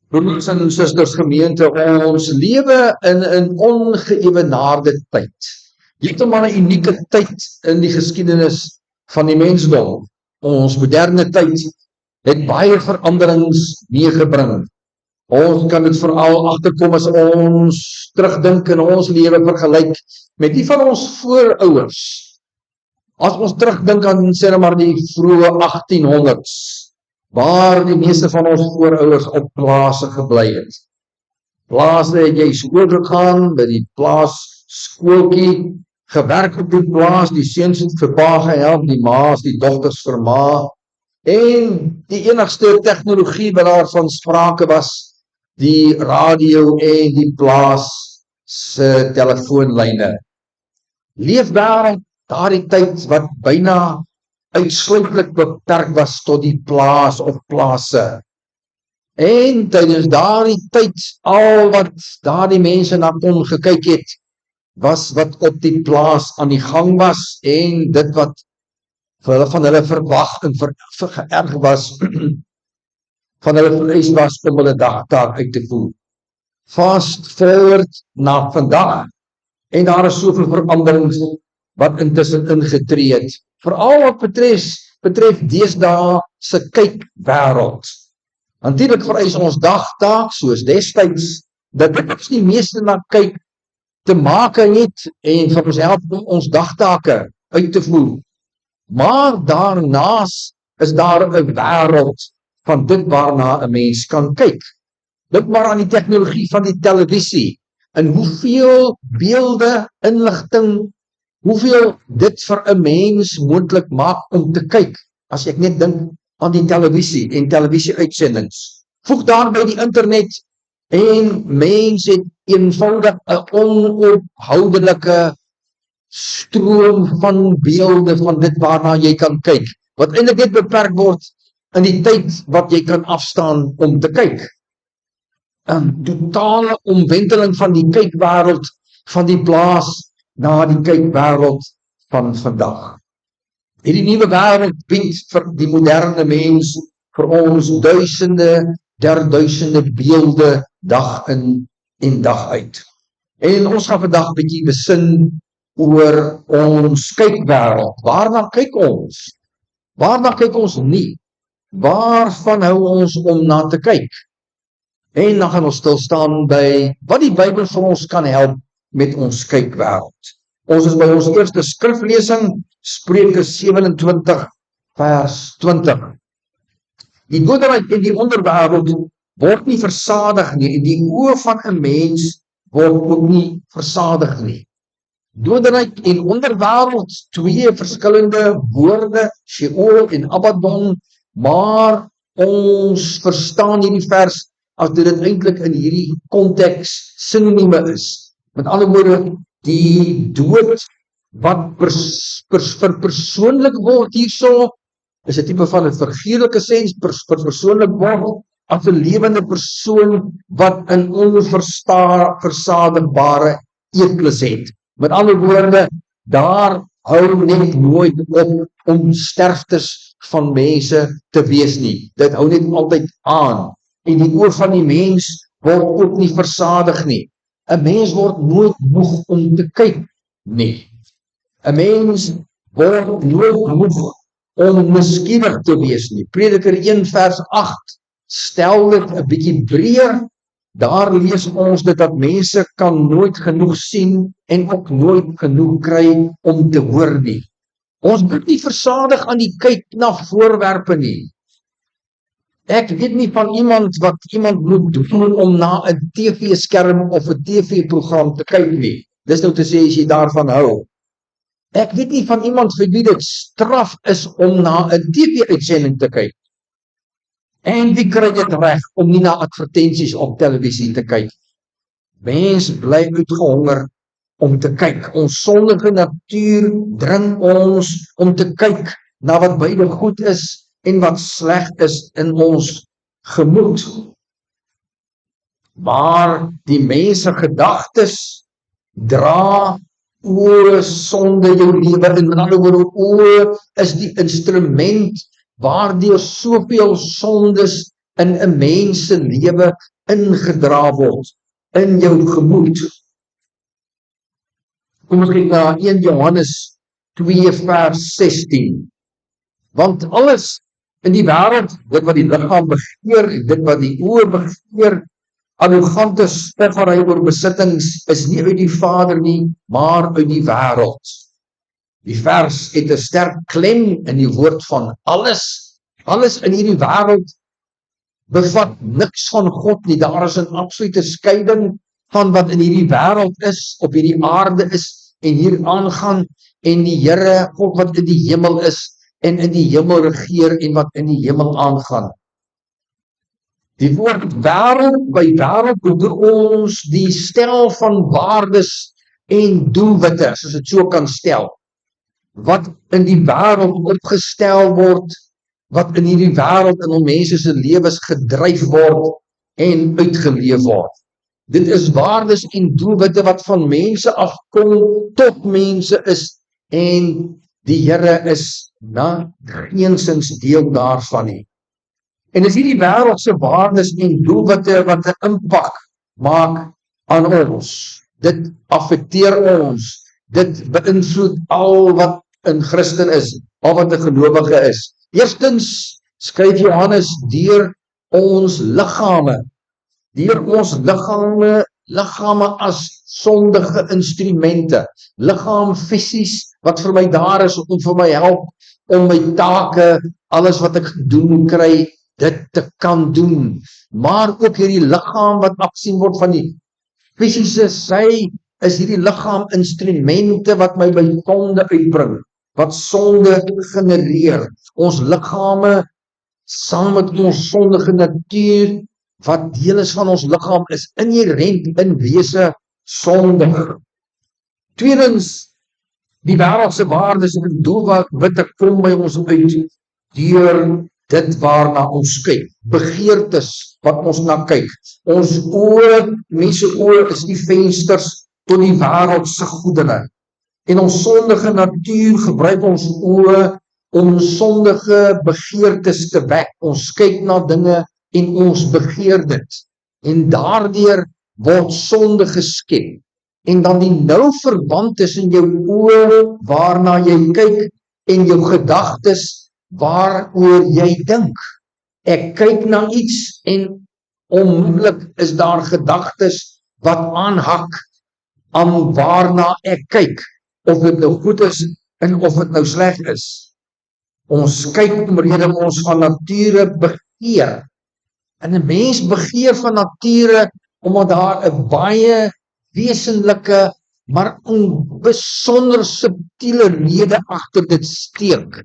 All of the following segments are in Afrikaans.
Broers en susters gemeente, ons lewe in 'n ongeëwenaarde tyd. Heeltemal 'n unieke tyd in die geskiedenis van die mensdom. Ons moderne tyd het baie veranderings meegebring. Ons kan dit veral agterkom as ons terugdink in ons lewe vergelyk met die van ons voorouers. As ons terugdink aan sê maar die vroeë 1800s, waar die meeste van ons voorouers op plase gebly het. Plase het jy skool gegaan, by die plaas skooltjie, gewerk op die plaas, die seuns het vir pa gehelp, die ma's, die dogters vir ma. En die enigste tegnologie wat daar van sprake was, die radio en die plaas se telefoonlyne. Leefwêreld daardie tyd wat byna uitsluitlik beperk was tot die plaas of plase. En tydens daardie tyd, al wat daardie mense na kon gekyk het, was wat op die plaas aan die gang was, en dit wat van hulle verwag en geërg was, van hulle vereis was om hulle dagtaak uit te voer. Fast forward na vandag, en daar is soveel veranderings wat intussen ingetree het. Veral wat betref deesdae se kykwêreld. Natuurlik vereis ons dagtaak, soos destyds, dat ons die meeste na kyk te maak het en vir ons help om ons dagtake uit te voer. Maar daarnaas is daar 'n wêreld van dit waarna 'n mens kan kyk. Dink maar aan die tegnologie van die televisie en hoeveel beelde, inligting, hoeveel dit vir 'n mens moontlik maak om te kyk, as ek net dink aan die televisie en televisieuitsendings. Voeg daarby die internet en mens het eenvoudig 'n onophoudelike stroom van beelde van dit waarna jy kan kyk, wat eintlik net beperk word in die tyd wat jy kan afstaan om te kyk. 'n totale omwenteling van die kykwêreld van die plaas na die kykwêreld van vandag. Hierdie nuwe wêreld bied vir die moderne mens vir ons duisende beelde dag in en dag uit. En ons gaan vandag 'n bietjie besin oor ons kykwêreld. Waarna kyk ons? Waarna kyk ons nie? Waarvan hou ons om na te kyk? En dan gaan ons stil staan by wat die Bybel vir ons kan help met ons kykwêreld. Ons is by ons eerste skriflesing, Spreuke 27 vers 20. Die doderyk en die onderwêreld word nie versadig nie, en die oë van 'n mens word ook nie versadig nie. Doderyk en onderwêreld, twee verskillende woorde, Sheol en Abaddon, maar ons verstaan hierdie vers as dit eintlik in hierdie konteks sinonieme is. Met ander woorde, die dood wat verpersoonlik word hierso, is 'n tipe van 'n figuurlike sens, verpersoonlik word as 'n lewende persoon wat 'n onversadigbare eetlus het. Met ander woorde, daar hou net nooit op om sterftes van mense te wees nie. Dit hou net altyd aan. En die oor van die mens word ook nie versadig nie. 'n Mens word nooit moeg om te kyk nie. 'n Mens word nooit moeg om nuuskierig te wees nie. Prediker 1 vers 8 stel dit 'n bietjie breër. Daar lees ons dit dat mense kan nooit genoeg sien en ook nooit genoeg kry om te hoor nie. Ons moet nie versadig aan die kyk na voorwerpe nie. Ek weet nie van iemand wat iemand moet doen om na 'n TV-skerm of 'n TV-program te kyk nie. Dis nou te sê as jy daarvan hou. Ek weet nie van iemand vir wie dit straf is om na 'n TV-uitsending te kyk. En wie kry dit reg om nie na advertensies op televisie te kyk? Mens bly uitgehonger om te kyk. Ons sondige natuur dring ons om te kyk na wat beide goed is en wat sleg is in ons gemoed. Maar die mense gedagtes dra oë sonde jou lewe in. Met ander woorde, oë is die instrument waardeur soveel sondes in 'n mens se lewe ingedra word in jou gemoed. Kom ons kyk na 1 Johannes 2 vers 16. Want alles in die wêreld, dit wat die liggaam begeer, dit wat die oë begeer, arrogante spoggery oor besittings, is nie uit die Vader nie, maar uit die wêreld. Die vers het 'n sterk klem in die woord van alles. Alles in hierdie wêreld bevat niks van God nie. Daar is 'n absolute skeiding van wat in hierdie wêreld is, op hierdie aarde is en hier aangaan, en die Here, God wat in die hemel is en in die hemel regeer en wat in die hemel aangaan. Die woord wêreld by wêreld bedoel ons die stel van waardes en doelwitte, soos dit so kan stel, wat in die wêreld opgestel word, wat in hierdie wêreld in ons mense se lewens gedryf word en uitgeleef word. Dit is waardes en doelwitte wat van mense afkom tot mense is, en die Here is geensins deel daarvan nie. En is hierdie wêreldse waardes en doelwitte wat 'n impak maak aan ons. Dit affekteer ons. Dit beïnvloed al wat in Christen is, al wat 'n gelowige is. Eerstens skryf Johannes deur ons liggame. Deur ons liggame as sondige instrumente. Liggaam fisies wat vir my daar is om vir my help om my take, alles wat ek doen kry, dit te kan doen. Maar ook hierdie liggaam wat afsien word van die fisiese sy, is hierdie liggaam instrumente wat my by sonde uitbring, wat sonde genereer. Ons liggame saam met ons sondige natuur, wat deel is van ons liggaam, is inherent in wese sondig. Tweedens, die wêreldse waardes en doelwitte kom by ons uit deur dit waarna ons kyk, begeertes wat ons na kyk. Ons oë, mense oë is die vensters tot die wêreldse goedere. En ons sondige natuur gebruik ons oë om sondige begeertes te wek. Ons kyk na dinge en ons begeer dit. En daardeur word sonde geskep. En dan die nou verband tussen jou oë waarna jy kyk en jou gedagtes waaroor jy dink. Ek kyk na iets en onmiddellik is daar gedagtes wat aanhak aan waarna ek kyk, of dit nou goed is en of dit nou sleg is. Ons kyk omrede ons van nature begeer. En 'n mens begeer van nature omdat daar 'n baie wesenlike, maar 'n besonder subtiele rede agter dit steek.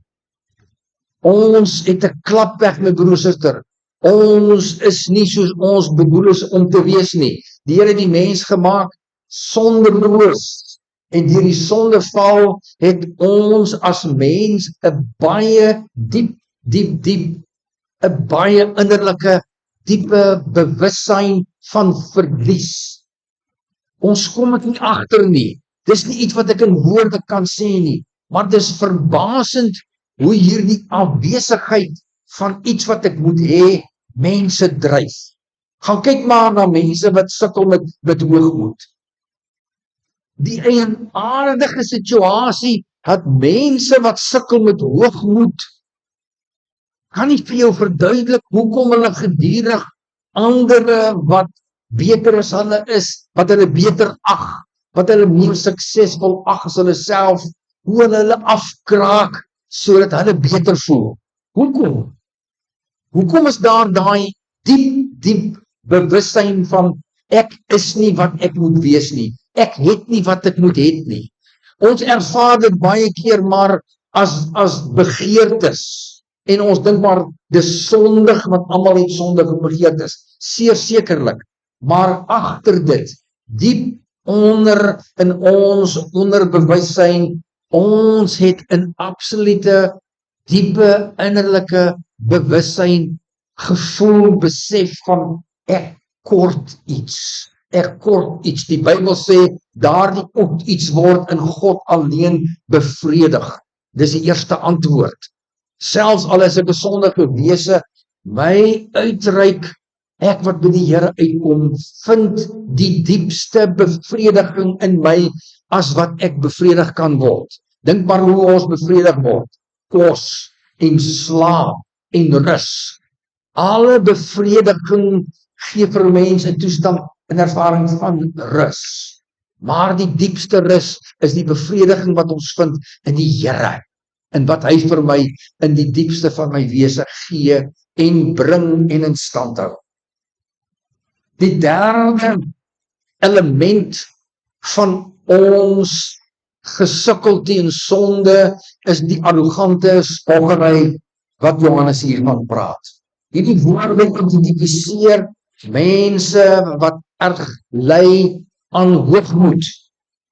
Ons het 'n klap weg, my broer en suster. Ons is nie soos ons bedoel is om te wees nie. Die Here het die mens gemaak sondeloos. En deur die sondeval het ons as mens 'n baie diep, 'n baie innerlike, diepe bewussyn van verlies. Ons kom dit nie agter nie. Dis nie iets wat ek in woorde kan sê nie, maar dis verbasend hoe hierdie afwesigheid van iets wat ek moet hê, mense dryf. Gaan kyk maar na mense wat sukkel met hoogmoed. Die eienaardige situasie dat mense wat sukkel met hoogmoed, kan nie vir jou verduidelik hoekom hulle gedurig ander wat beter as hulle is, wat hulle beter ag, wat hulle meer suksesvol ag as hulle self, hoe hulle afkraak sodat hulle beter voel. Hoekom? Hoekom is daar daai diep bewussyn van ek is nie wat ek moet wees nie. Ek het nie wat ek moet hê nie. Ons ervaar dit baie keer maar as begeertes. En ons dink maar dis sondig want almal het sondige begeertes. Sekerlik. Maar agter dit, diep onder in ons onderbewussyn, ons het 'n absolute diepe innerlike bewussyn, gevoel, besef van ek kort iets. Ek kort iets. Die Bybel sê daardie kort iets word in God alleen bevredig. Dis die eerste antwoord. Selfs al is ek 'n sondige wese, my uitreik Ek wat by die Here uitkom, vind die diepste bevrediging in my as wat ek bevredig kan word. Dink maar hoe ons bevredig word. Kos en slaap en rus. Alle bevrediging gee vir mens 'n toestand en ervaring van rus. Maar die diepste rus is die bevrediging wat ons vind in die Here. En wat hy vir my in die diepste van my wese gee en bring en in stand hou. Die derde element van ons gesukkel teen sonde is die arrogante spoggery wat Johannes hiervan praat. Hierdie woorde identifiseer mense wat erg ly aan hoogmoed.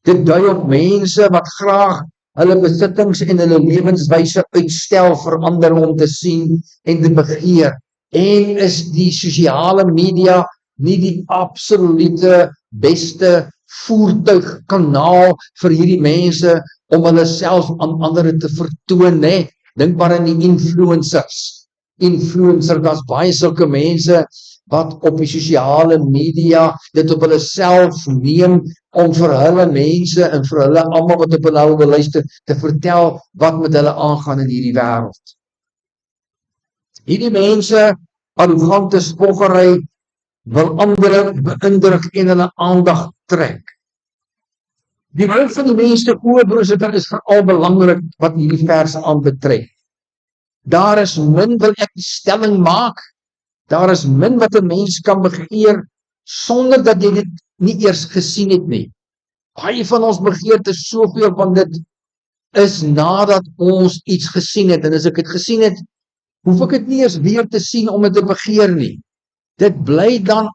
Dit dui op mense wat graag hulle besittings en hulle lewenswyse uitstel vir ander om te sien en te begeer. En is die sosiale media nie die absolute beste voertuigkanaal vir hierdie mense om hulle self aan ander te vertoon, né? Dink maar aan die influencers. Daar's baie sulke mense wat op die sosiale media dit op hulle self neem om vir hulle mense en vir hulle almal wat op hulle wil luister te vertel wat met hulle aangaan in hierdie wêreld. Hierdie mense, arrogante spoggery, wil ander beïndruk en hulle aandag trek. Die wil van die mense oor broers is veral belangrik wat hierdie verse aanbetref. Daar is min, wil ek die stelling maak, daar is min wat 'n mens kan begeer sonder dat jy dit nie eers gesien het nie. Baie van ons begeertes, soveel van dit is nadat ons iets gesien het, en as ek dit gesien het, hoef ek dit nie eers weer te sien om dit te begeer nie. Dit bly dan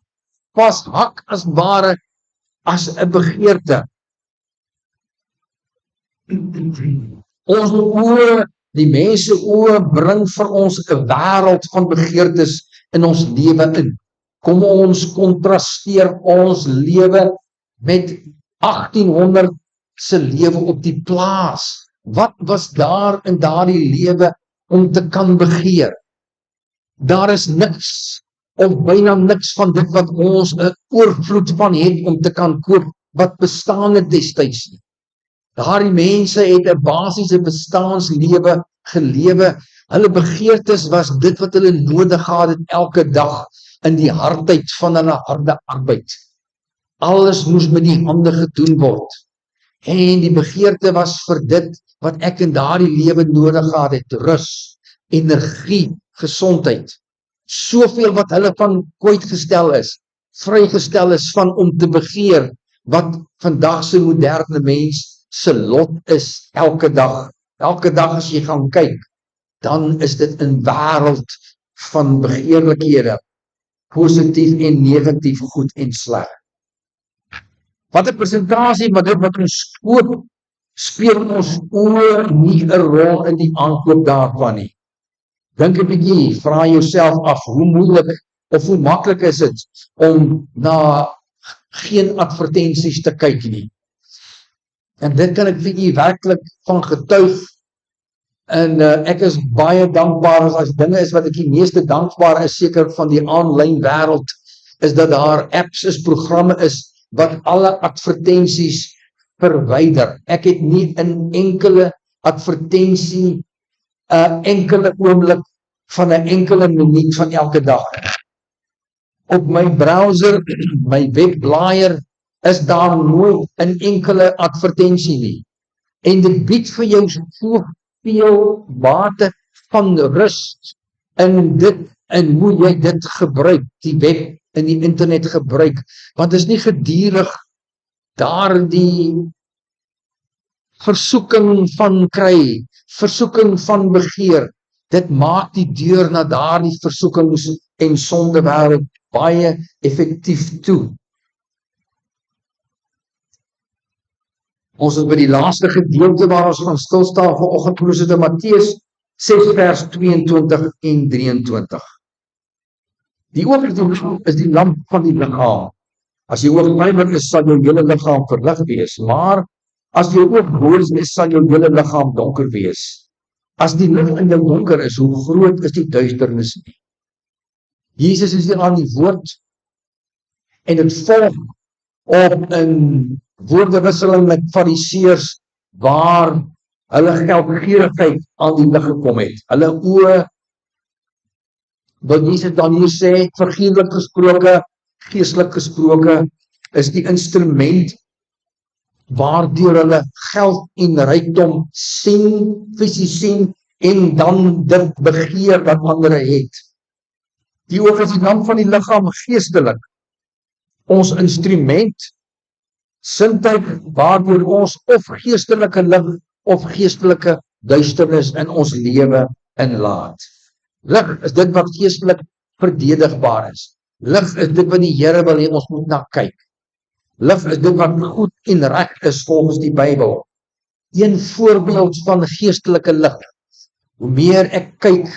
vashak as ware as 'n begeerte. Ons oë, die mense oë bring vir ons 'n wêreld van begeertes in ons lewe in. Kom ons kontrasteer ons lewe met 1800 se lewe op die plaas. Wat was daar in daardie lewe om te kan begeer? Daar is niks of byna niks van dit wat ons 'n oorvloed van het om te kan koop wat bestaan het destyds nie. Daardie mense het 'n basiese bestaanslewe gelewe. Hulle begeertes was dit wat hulle nodig gehad het elke dag in die hardheid van hulle harde arbeid. Alles moes met die hande gedoen word. En die begeerte was vir dit wat ek in daardie lewe nodig gehad het, rus, energie, gesondheid. Soveel wat hulle van kwytgestel is, vrygestel is van om te begeer, wat vandag se moderne mens se lot is elke dag. Elke dag as jy gaan kyk, dan is dit 'n wêreld van begeerlikhede, positief en negatief, goed en sleg. Wat 'n persentasie wat dit wat ons koop, speel ons oor nie 'n rol in die aankoop daarvan nie. Dink 'n bietjie, vra jouself af, hoe moeilik of hoe maklik is dit om na geen advertensies te kyk nie. En dit kan ek vir u werklik van getuig. En ek is baie dankbaar as dinge is wat ek die meeste dankbaar is, seker van die aanlyn wêreld, is dat daar apps is, programme is, wat alle advertensies verwyder. Ek het nie 'n enkele advertensie, 'n enkele oomblik van 'n enkele minuut van elke dag. Op my browser, my webblaaier, is daar nooit 'n enkele advertensie nie. En dit bied vir jou soveel mate van rus in dit en hoe jy dit gebruik, die web en die internet gebruik, want is nie gedurig daardie versoeking van kry, versoeking van begeer. Dit maak die deur na daardie versoekings en sonde wêreld baie effektief toe. Ons is by die laaste gedeelte waar ons gaan stil staan vanoggend, ons het in Matteus 6 vers 22 en 23. Die oog is die lamp van die liggaam. As jy oog bymer is, sal jou hele liggaam verlig wees, maar as jou oog boos is, sal jou hele liggaam donker wees. As die lig in jou donker is, hoe groot is die duisternis nie? Jesus is hier aan die woord, en dit volg op 'n woordewisseling met fariseërs, waar hulle geldgierigheid aan die lig gekom het. Hulle oë, wat Jesus dan hier sê, figuurlik gesproke, geestelik gesproke, is die instrument waardeur hulle geld en rykdom sien, fisies sien, en dan dit begeer wat ander het. Die oog is die lamp van die liggaam, geestelik. Ons instrument, sintuig waardeur ons of geestelike lig of geestelike duisternis in ons lewe inlaat. Lig is dit wat geestelik verdedigbaar is. Lig is dit wat die Here wil hê ons moet na kyk. Lig is dit wat goed en reg is volgens die Bybel. Een voorbeeld van geestelike lig. Hoe meer ek kyk,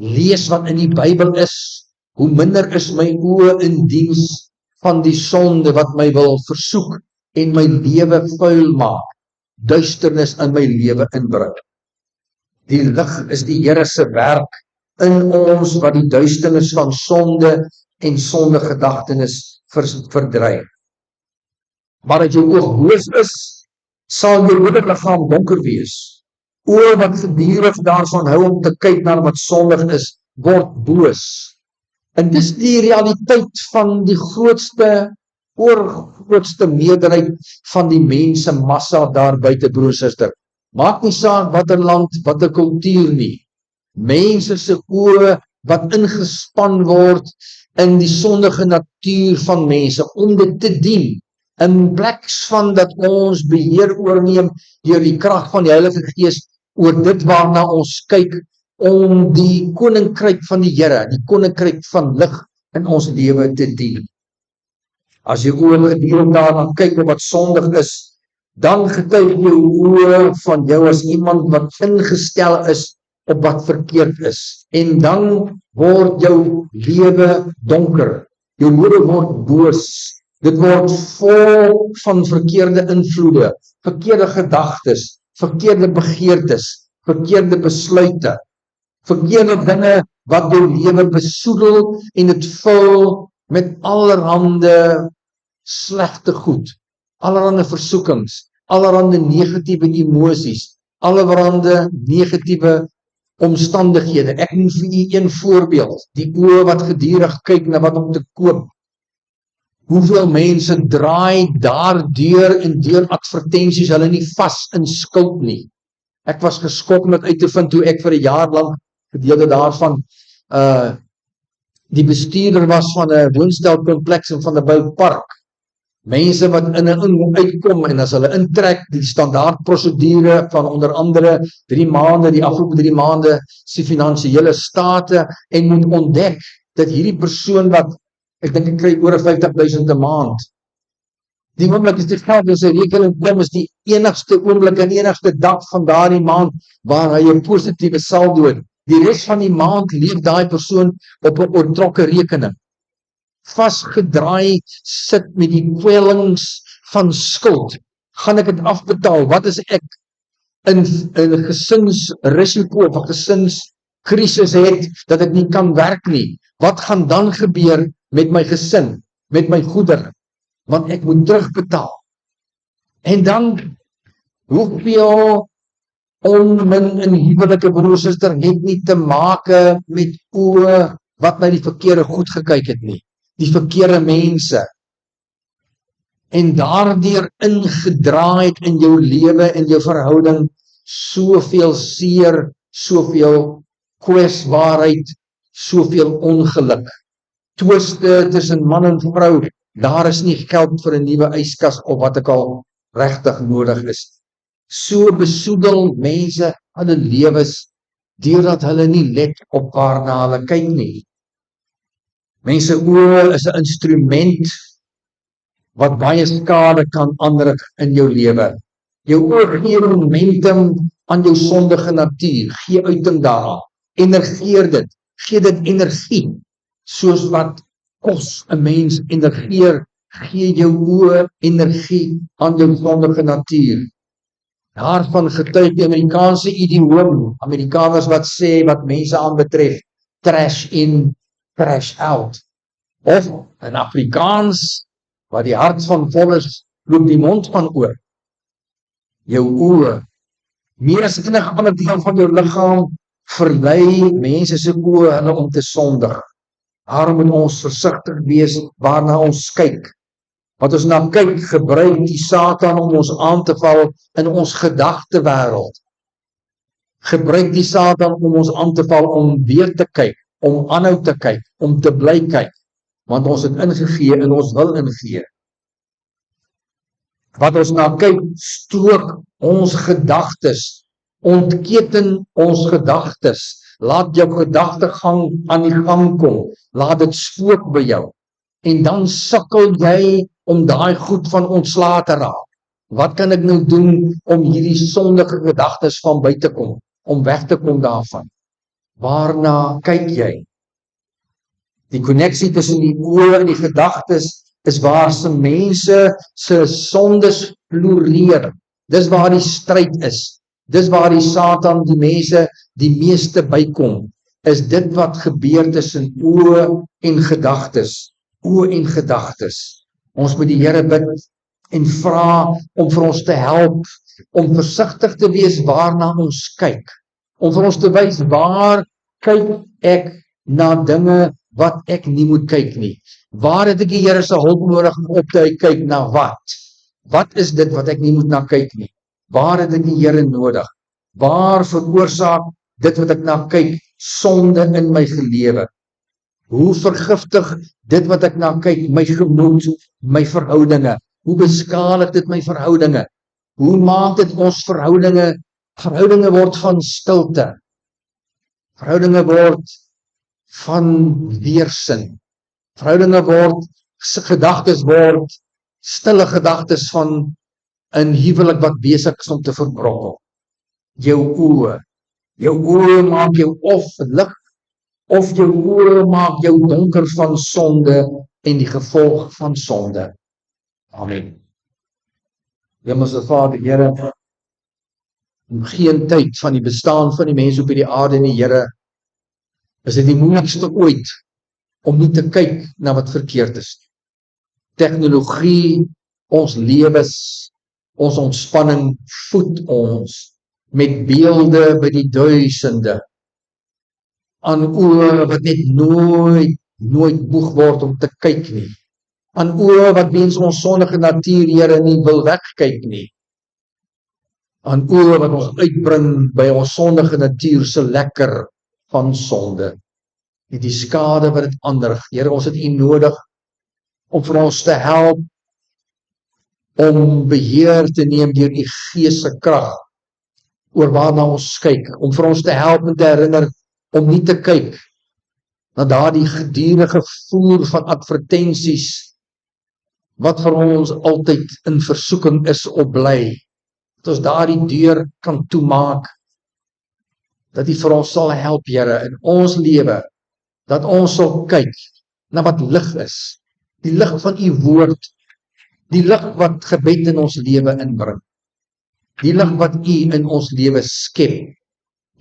lees wat in die Bybel is, hoe minder is my oë in diens van die sonde wat my wil versoek en my lewe vuil maak, duisternis in my lewe inbring. Die lig is die Here se werk in ons wat die duisternis van sonde en sondegedagtenis verdryf. Maar as jou oog boos is, sal jou hele liggaam donker wees. Oë wat gedurig daarvan hou om te kyk na wat sondig is, word boos. En dis die realiteit van die oorgrootste meerderheid van die mense massa daar buite, broer en suster. Maak nie saak watter land, watter kultuur nie. Mense se oë wat ingespan word in die sondige natuur van mense om dit te dien, in plek van dat ons beheer oorneem deur die krag van die Heilige Gees oor dit waarna ons kyk, om die koninkryk van die Here, die koninkryk van lig in ons lewe te dien. As jy oor gedurig daarna kyk op wat sondig is, dan getuig jou oë van jou as iemand wat ingestel is op wat verkeerd is. En dan word jou lewe donker. Jou lewe word boos. Dit word vol van verkeerde invloede, verkeerde gedagtes, verkeerde begeertes, verkeerde besluite, verkeerde dinge wat jou lewe besoedel en dit vul met allerhande slegte goed, allerhande versoekings, allerhande negatiewe emosies, allerhande negatiewe omstandighede. Ek noem vir u een voorbeeld, die oë wat gedurig kyk na wat om te koop. Hoeveel mense draai daardeur en deur advertensies hulle nie vas in skuld nie. Ek was geskok met uit te vind toe ek vir 'n jaar lank gedeelte daarvan die bestuurder was van 'n woonstelkompleks in Vanderbijlpark. Mense wat in en uitkom en as hulle intrek die standaard prosedure van onder andere 3 maande, die afgelope 3 maande se finansiële state en moet ontdek dat hierdie persoon wat ek dink ek kry oor 50.000 'n maand. Die oomblik is die geld in sy rekening kom is die enigste oomblik en enigste dag van daardie maand waar hy 'n positiewe saldo het. Die res van die maand leef daai persoon op 'n oortrokke rekening. Vasgedraai sit met die kwellings van skuld. Gaan ek dit afbetaal? Wat is ek in 'n gesinsrisiko of 'n gesinskrisis het dat ek nie kan werk nie? Wat gaan dan gebeur met my gesin, met my goedere? Want ek moet terugbetaal. En dan, hoeveel onmin in huwelike broer suster het nie te make met oë wat na die verkeerde goed gekyk het nie, die verkeerde mense, en daardeur ingedraai het in jou lewe, in jou verhouding, soveel seer, soveel kwesbaarheid, soveel ongeluk, twiste tussen man en vrou. Daar is nie geld vir 'n nuwe yskas of wat ek al regtig nodig is. So besoedel mense hulle lewens deurdat hulle nie let op waarna hulle kyk nie. Mense oë is 'n instrument wat baie skade kan aanrig in jou lewe. Jou oë gee momentum aan jou sondige natuur, gee uiting daaraan, energeer dit, gee dit energie, soos wat kos 'n mens energeer, gee jou oë energie aan jou sondige natuur. Daarvan getuig die Amerikaanse idioom, Amerikaners wat sê wat mense aanbetref, trash in, crash out. Of in Afrikaans, waar die hart van vol is, loop die mond van oor. Jou oë, meer as enige ander deel van jou liggaam, verlei mense se oë hulle om te sondig. Daarom moet ons versigtig wees waarna ons kyk. Wat ons na kyk, gebruik die Satan om ons aan te val in ons gedagtewêreld. Gebruik die Satan om ons aan te val om weer te kyk, om aanhou te kyk, om te bly kyk, want ons het ingegee en ons wil ingee. Wat ons na kyk, strook ons gedagtes, ontketen ons gedagtes, laat jou gedagtegang aan die gang kom, laat dit spook by jou, en dan sukkel jy om daai goed van ontslae te raak. Wat kan ek nou doen om hierdie sondige gedagtes van buite te kom, om weg te kom daarvan? Waarna kyk jy? Die koneksie tussen die oë en die gedagtes is waar se mense se sondes floreer. Dis waar die stryd is. Dis waar die Satan die mense die meeste bykom. Is dit wat gebeur tussen oë en gedagtes. Oë en gedagtes. Ons moet die Here bid en vra om vir ons te help, om versigtig te wees waarna ons kyk. Om vir ons te wys waar kyk ek na dinge wat ek nie moet kyk nie. Waar het ek die Here se hulp nodig om op te kyk na wat? Wat is dit wat ek nie moet na kyk nie? Waar het ek die Here nodig? Waar veroorsaak dit wat ek na kyk sonde in my lewe? Hoe vergiftig dit wat ek na kyk my gemoed, my verhoudinge? Hoe beskadig dit my verhoudinge? Hoe maak dit ons verhoudinge word van stilte? Verhoudinge word van weersin. Verhoudinge word, gedagtes word, stille gedagtes van 'n huwelik wat besig is om te verbrokkel. Jou oë maak jou of lig, of jou oë maak jou donker van sonde en die gevolg van sonde. Amen. Hemelse Vader, Here, geen tyd van die bestaan van die mens op hierdie aarde nie, Here, is dit die moeilikste ooit om nie te kyk na wat verkeerd is. Tegnologie, ons lewens, ons ontspanning voed ons met beelde by die duisende, aan oë wat net nooit boeg word om te kyk nie, aan oë wat mens ons sondige natuur, Here, nie wil wegkyk nie, aan oë wat ons uitbring by ons sondige natuur se lekker van sonde, en die skade wat dit aanrig. Here, ons het U nodig om vir ons te help om beheer te neem deur U Gees se krag oor waarna ons kyk, om vir ons te help en te herinner om nie te kyk na daardie gedurende voer van advertensies wat vir ons altyd in versoeking is op bly, dat ons daardie deur kan toemaak, dat U vir ons sal help, Here, in ons lewe, dat ons sal kyk na wat lig is, die lig van U woord, die lig wat gebed in ons lewe inbring, die lig wat U in ons lewe skep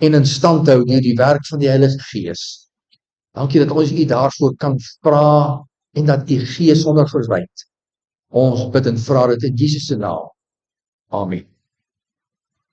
en in stand hou deur die werk van die Heilige Gees. Dankie dat ons U daarvoor kan vra en dat U Gees onder verwyd. Ons bid en vra dit in Jesus se naam. Amen.